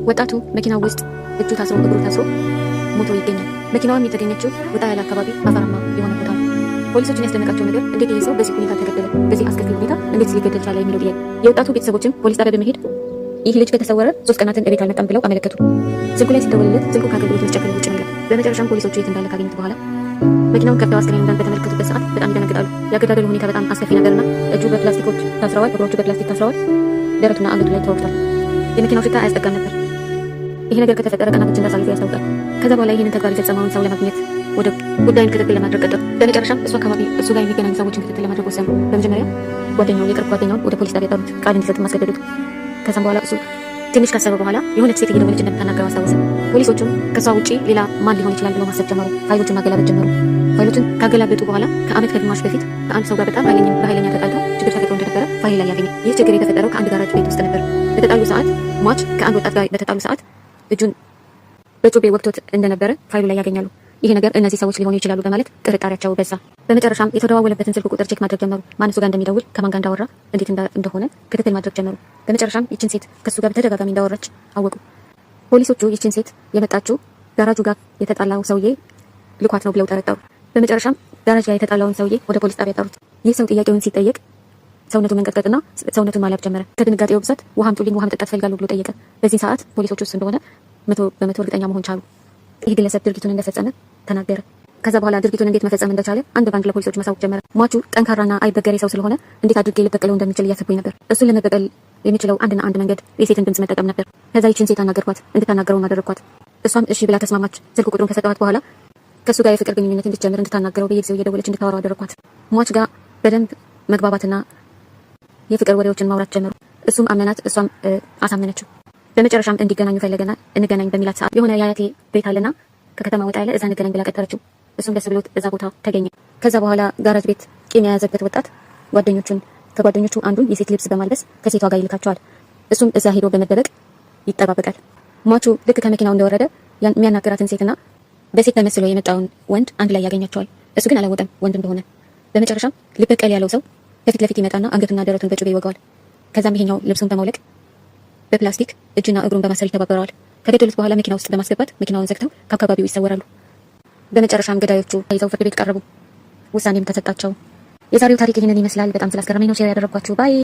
ወጣቱ መኪናው ውስጥ እጁ ታስሮ እግሩ ታስሮ ሞቶ ይገኛል። መኪናዋም የተገኘችው ወጣ ያለ አካባቢ አፈራማ የሆነ ቦታ ነው። ፖሊሶችን ያስደነቃቸው ነገር እንዴት ይሄ ሰው በዚህ ሁኔታ ተገደለ፣ በዚህ አስከፊ ሁኔታ እንዴት ሊገደል ቻለ የሚለው ጥያቄ። የወጣቱ ቤተሰቦችም ፖሊስ ጣቢያ በመሄድ ይህ ልጅ ከተሰወረ 3 ቀናትን እቤት አልመጣም ብለው አመለከቱ። ስልኩ ላይ ሲደወልለት ስልኩ ከአገልግሎት መስጫ ክፍል ውጭ ነው ይላል። በመጨረሻም ፖሊሶቹ የት እንዳለ ካገኙት በኋላ መኪናውን ከፍተው አስክሬኑን በተመለከቱበት ሰዓት በጣም ይደነግጣሉ። ያገዳደሉ ሁኔታ በጣም አስከፊ ነበርና እጁ በፕላስቲኮች ታስረዋል፣ እግሮቹ በፕላስቲክ ታስረዋል፣ ደረቱና አንገቱ ላይ ተወግቷል። የመኪናው ሽታ አያስጠጋም ነበር። ይሄ ነገር ከተፈጠረ ቀናቶች እንዳሳለፉ ያስታውቃል። ከዛ በኋላ ይህንን ተግባር የፈጸመውን ሰው ለማግኘት ወደ ጉዳዩን ክትትል ለማድረግ ቀጠሉ። በመጨረሻም እሱ አካባቢ እሱ ጋር የሚገናኙ ሰዎችን ክትትል ለማድረግ ወሰኑ። በመጀመሪያ የቅርብ ጓደኛውን ወደ ፖሊስ ጣቢያ ጠሩት፣ ቃል እንዲሰጥ ማስገደዱት። ከዛም በኋላ እሱ ትንሽ ካሰበ በኋላ የሆነች ሴት እየደወለች እንደምታናገረው አስታወሰ። ፖሊሶቹም ከሷ ውጪ ሌላ ማን ሊሆን ይችላል ብሎ ማሰብ ጀመሩ። ፋይሎችን ማገላበጥ ጀመሩ። ፋይሎችን ካገላበጡ በኋላ ከአመት ከግማሽ በፊት ከአንድ ሰው ጋር በጣም በኃይለኛ ተጣልተው ችግር ተፈጥሮ እንደነበረ ፋይል ላይ ያገኘ። ይህ ችግር የተፈጠረው ከአንድ ጋራጅ ቤት ውስጥ ነበር። በተጣሉ ሰዓት ሟች ከአንድ ወጣት ጋር በተጣሉ ሰዓት እጁን በጩቤ ወቅቶት እንደነበረ ፋይሉ ላይ ያገኛሉ። ይሄ ነገር እነዚህ ሰዎች ሊሆኑ ይችላሉ በማለት ጥርጣሬያቸው በዛ። በመጨረሻም የተደዋወለበትን ስልክ ቁጥር ቼክ ማድረግ ጀመሩ። ማን እሱ ጋር እንደሚደውል፣ ከማን ጋር እንዳወራ፣ እንዴት እንደሆነ ክትትል ማድረግ ጀመሩ። በመጨረሻም ይችን ሴት ከሱ ጋር በተደጋጋሚ እንዳወራች አወቁ። ፖሊሶቹ ይችን ሴት የመጣችው ጋራጁ ጋር የተጣላው ሰውዬ ልኳት ነው ብለው ጠረጠሩ። በመጨረሻም ጋራጅ ጋር የተጣላውን ሰውዬ ወደ ፖሊስ ጣቢያ ጠሩት። ይህ ሰው ጥያቄውን ሲጠየቅ ሰውነቱን መንቀጥቀጥና ሰውነቱን ማለብ ጀመረ። ከድንጋጤው ብዛት ውሃ አምጡልኝ፣ ውሃ መጠጣት ፈልጋለሁ ብሎ ጠየቀ። በዚህ ሰዓት ፖሊሶቹ ውስጥ እንደሆነ 100% እርግጠኛ መሆን ቻሉ። ይህ ግለሰብ ድርጊቱን እንደፈጸመ ተናገረ። ከዛ በኋላ ድርጊቱን እንዴት መፈጸም እንደቻለ አንድ ባንድ ለፖሊሶች ማሳወቅ ጀመረ። ሟቹ ጠንካራና አይበገሬ ሰው ስለሆነ እንዴት አድርጌ ልበቀለው እንደምችል እያሰብኩኝ ነበር። እሱን ለመበቀል የሚችለው አንድና አንድ መንገድ የሴትን ድምጽ መጠቀም ነበር። ከዛ ይችን ሴት አናገርኳት፣ እንድታናገረው አደረግኳት። እሷም እሺ ብላ ተስማማች። ስልክ ቁጥሩን ከሰጠኋት በኋላ ከሱ ጋር የፍቅር ግንኙነት እንድትጀምር እንድታናገረው በየጊዜው እየደወለች እንድታወራው አደረግኳት። ሟች ጋር በደንብ መግባባትና የፍቅር ወሬዎችን ማውራት ጀመሩ። እሱም አመናት፣ እሷም አሳመነችው። በመጨረሻም እንዲገናኙ ፈለገና እንገናኝ በሚላት ሰዓት የሆነ የአያቴ ቤት አለና ከከተማ ወጣ ያለ እዛ እንገናኝ ብላ ቀጠረችው። እሱም ደስ ብሎት እዛ ቦታ ተገኘ። ከዛ በኋላ ጋራጅ ቤት ቂም የያዘበት ወጣት ከጓደኞቹ አንዱን የሴት ልብስ በማልበስ ከሴቷ ጋር ይልካቸዋል። እሱም እዛ ሄዶ በመደበቅ ይጠባበቃል። ሟቹ ልክ ከመኪናው እንደወረደ የሚያናገራትን ሴትና በሴት ተመስሎ የመጣውን ወንድ አንድ ላይ ያገኛቸዋል። እሱ ግን አላወቀም ወንድ እንደሆነ። በመጨረሻም ልበቀል ያለው ሰው ከፊት ለፊት ይመጣና አንገቱና ደረቱን በጩቤ ይወጋዋል። ከዛም ይሄኛው ልብሱን በማውለቅ በፕላስቲክ እጅና እግሩን በማሰር ይተባበረዋል። ከገደሉት በኋላ መኪና ውስጥ በማስገባት መኪናውን ዘግተው ከአካባቢው ይሰወራሉ። በመጨረሻም ገዳዮቹ ተይዘው ፍርድ ቤት ቀረቡ። ውሳኔም ተሰጣቸው። የዛሬው ታሪክ ይህንን ይመስላል። በጣም ስላስገረመኝ ነው ሼር ያደረኳችሁ። ባይ